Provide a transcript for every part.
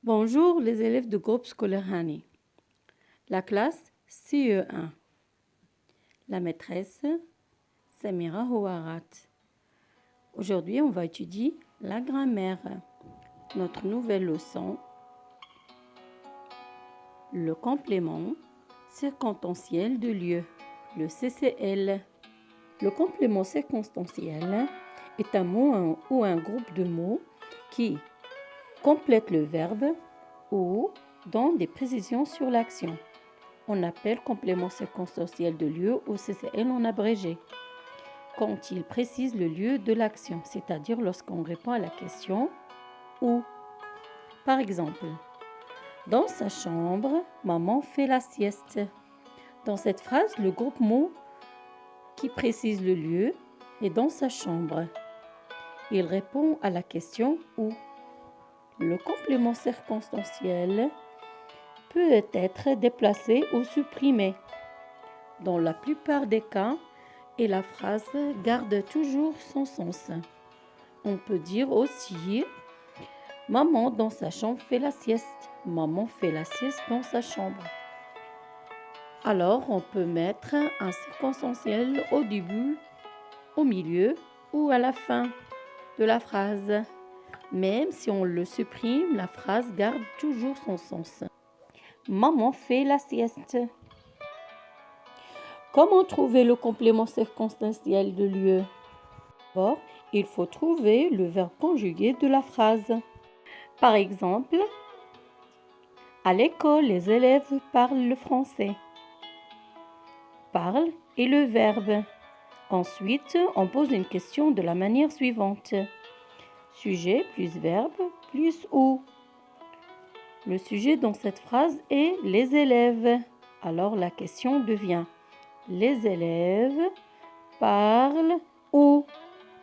Bonjour les élèves du groupe scolaire Hani. La classe CE1. La maîtresse Samira Houarat. Aujourd'hui, on va étudier la grammaire. Notre nouvelle leçon, le complément circonstanciel de lieu, le CCL. Le complément circonstanciel est un mot ou un groupe de mots qui complète le verbe ou donne des précisions sur l'action. On appelle complément circonstanciel de lieu ou CCL en abrégé quand il précise le lieu de l'action, c'est-à-dire lorsqu'on répond à la question où. Par exemple, dans sa chambre, maman fait la sieste. Dans cette phrase, le groupe mot qui précise le lieu est dans sa chambre. Il répond à la question où. Le complément circonstanciel peut être déplacé ou supprimé. Dans la plupart des cas, et la phrase garde toujours son sens. On peut dire aussi « Maman dans sa chambre fait la sieste ». Maman fait la sieste dans sa chambre. Alors, on peut mettre un circonstanciel au début, au milieu ou à la fin de la phrase. Même si on le supprime, la phrase garde toujours son sens. Maman fait la sieste. Comment trouver le complément circonstanciel de lieu? D'abord, il faut trouver le verbe conjugué de la phrase. Par exemple, à l'école, les élèves parlent le français. Parle est le verbe. Ensuite, on pose une question de la manière suivante. Sujet plus verbe plus où. Le sujet dans cette phrase est les élèves. Alors la question devient les élèves parlent où?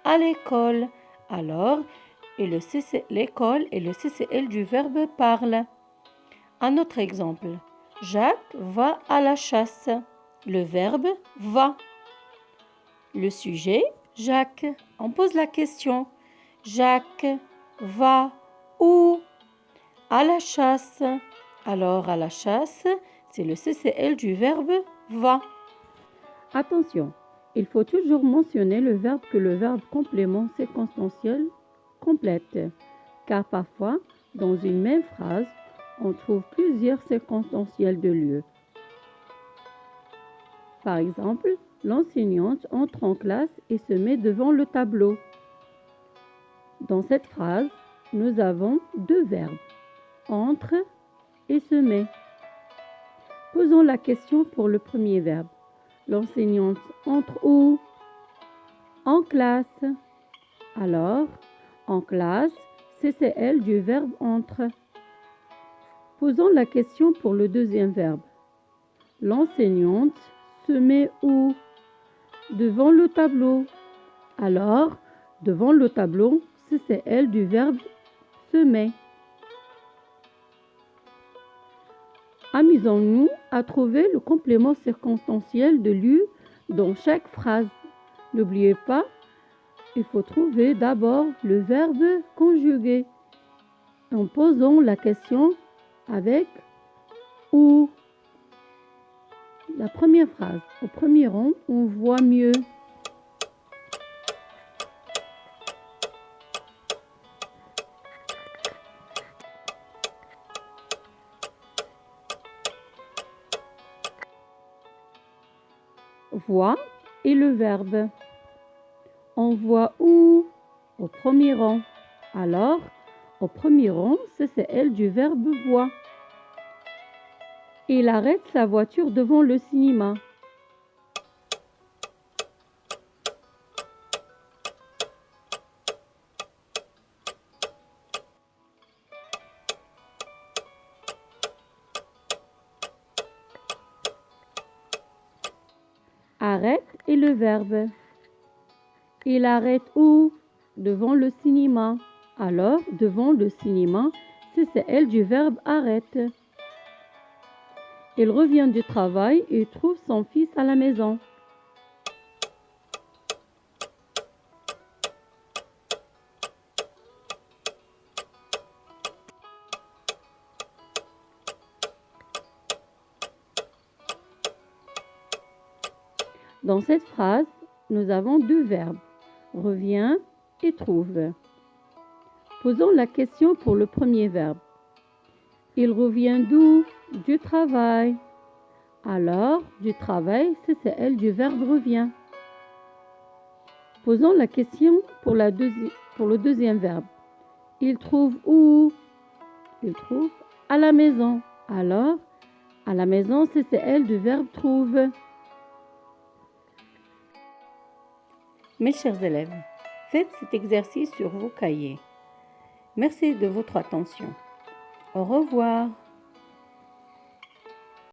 À l'école. Alors, l'école est le CCL du verbe parle. Un autre exemple. Jacques va à la chasse. Le verbe va. Le sujet, Jacques. On pose la question. Jacques va où? À la chasse. Alors, à la chasse, c'est le CCL du verbe va. Attention, il faut toujours mentionner le verbe que le verbe complément circonstanciel complète, car parfois, dans une même phrase, on trouve plusieurs circonstanciels de lieu. Par exemple, l'enseignante entre en classe et se met devant le tableau. Dans cette phrase, nous avons deux verbes, entre et se met. Posons la question pour le premier verbe. L'enseignante entre où? En classe. Alors, en classe, CCL du verbe entre. Posons la question pour le deuxième verbe. L'enseignante se met où? Devant le tableau. Alors, devant le tableau, CCL du verbe se met. Amusons-nous à trouver le complément circonstanciel de lieu dans chaque phrase. N'oubliez pas, il faut trouver d'abord le verbe conjugué en posant la question avec où. La première phrase, au premier rang, on voit mieux. Voit est le verbe. On voit où? Au premier rang. Alors, au premier rang, CCL du verbe voit. Il arrête sa voiture devant le cinéma. Arrête est le verbe. Il arrête où? Devant le cinéma. Alors, devant le cinéma, CCL du verbe arrête. Il revient du travail et trouve son fils à la maison. Dans cette phrase, nous avons deux verbes, revient et trouve. Posons la question pour le premier verbe. Il revient d'où? Du travail. Alors, du travail, CCL du verbe revient. Posons la question pour le deuxième verbe. Il trouve où? Il trouve à la maison. Alors, à la maison, CCL du verbe trouve. Mes chers élèves, faites cet exercice sur vos cahiers. Merci de votre attention. Au revoir.